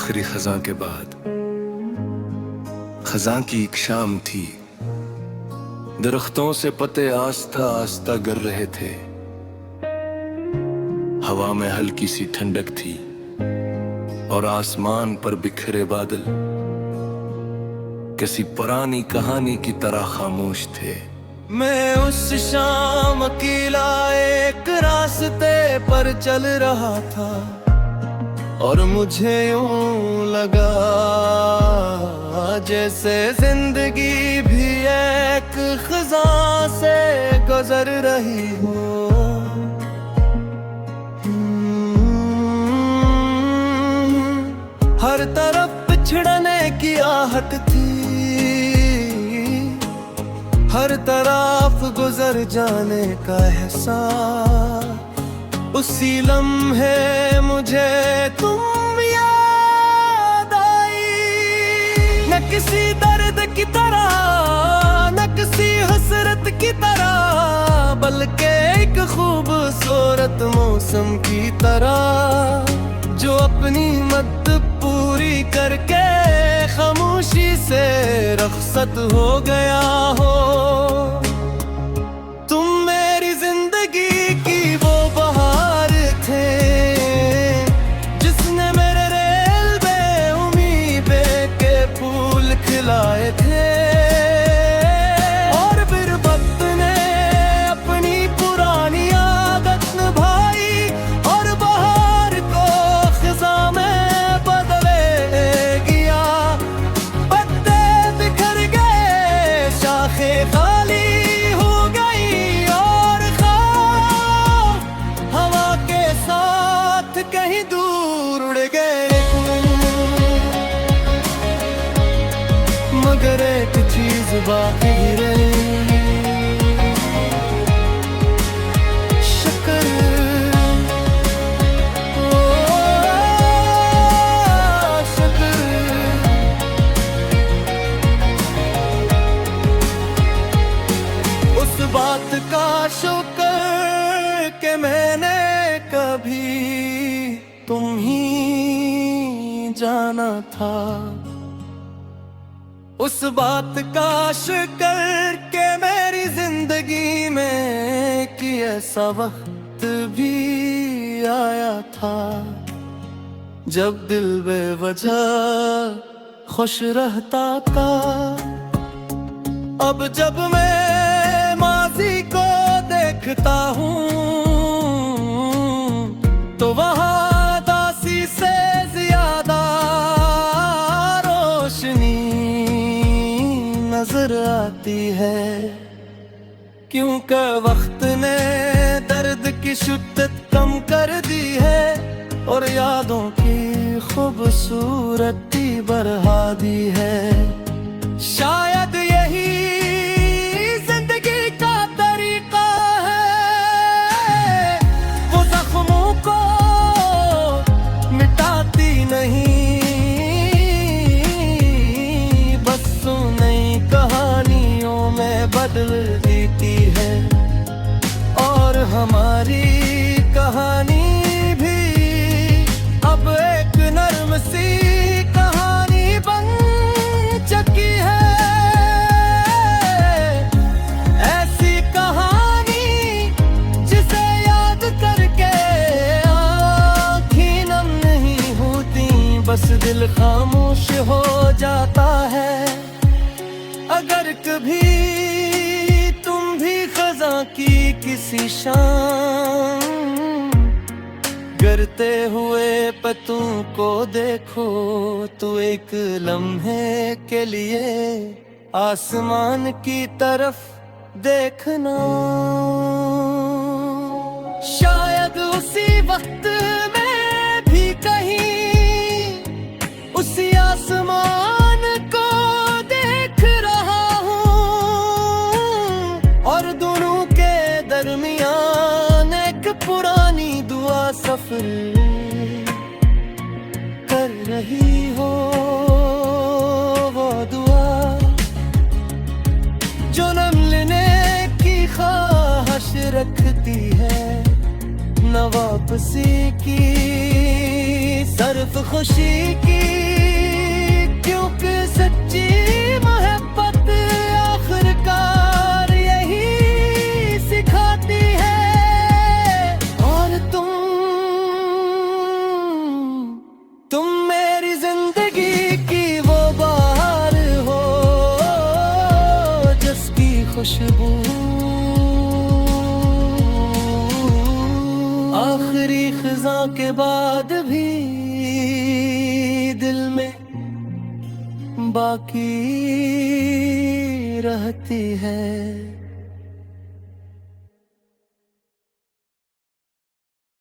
आखिरी खजां के बाद खजां की एक शाम थी। दरख्तों से पत्ते आस्ता आस्ता गिर रहे थे। हवा में हल्की सी ठंडक थी और आसमान पर बिखरे बादल किसी पुरानी कहानी की तरह खामोश थे। मैं उस शाम अकेला एक रास्ते पर चल रहा था और मुझे यूं लगा जैसे जिंदगी भी एक खज़ां से गुजर रही हो। हर तरफ बिछड़ने की आहट थी, हर तरफ गुजर जाने का एहसास। उसी लम्हे मुझे तुम याद आई, न किसी दर्द की तरह न किसी हसरत की तरह, बल्कि एक खूबसूरत मौसम की तरह जो अपनी मद पूरी करके खामोशी से रखसत हो गया हो। तुम मेरी जिंदगी की वो बहार थे जिसने मेरे रेल में उम्मीदें के फूल खिलाए थे, और फिर वक्त ने अपनी पुरानी आदत निभाई और बहार को खिज़ां में बदले गया। पत्ते बिखर गए, शाखें खाली हो गई और ख्वाब हवा के साथ कहीं दूर उड़ गए। मगर एक चीज बाकी रही, शुक्र ओ शुक्र। उस बात का शुक्र कि मैंने कभी तुम ही जाना था। उस बात का शुक्र कि मेरी जिंदगी में कि ऐसा वक्त भी आया था जब दिल बेवजह खुश रहता था। अब जब मैं माजी को देखता हूँ तो वहाँ दासी से ज्यादा रोशनी नजर आती है, क्योंकि वक्त ने दर्द की शिद्दत कम कर दी है और यादों की खूबसूरती बढ़ा दी है। शायद यही जिंदगी का तरीका है, वो जख्मों को मिटाती नहीं, बस नई कहानियों में बदल देती है। और हमारी कहानी भी अब एक नर्म सी कहानी बन चुकी है। ऐसी कहानी जिसे याद करके आँखें नम नहीं होती, बस दिल खामोश हो जाता है। अगर कभी तुम भी खज़ां की किसी शाम गिरते हुए पत्तों को देखो तो एक लम्हे के लिए आसमान की तरफ देखना। शायद उसी वक्त में भी कहीं उसी आसमान को देख रहा हूँ और दोनों के दरमियान एक पुरानी दुआ सफर कर रही हो। वो दुआ जो नाम लेने की ख्वाहिश रखती है, न वापसी की सिर्फ खुशी की, क्योंकि सच्ची मोहब्बत आखिरकार यही सिखाती है। और तुम मेरी जिंदगी की वो बहार हो जिसकी खुशबू आखिरी खिज़ा के बाद भी दिल में बाकी रहती है।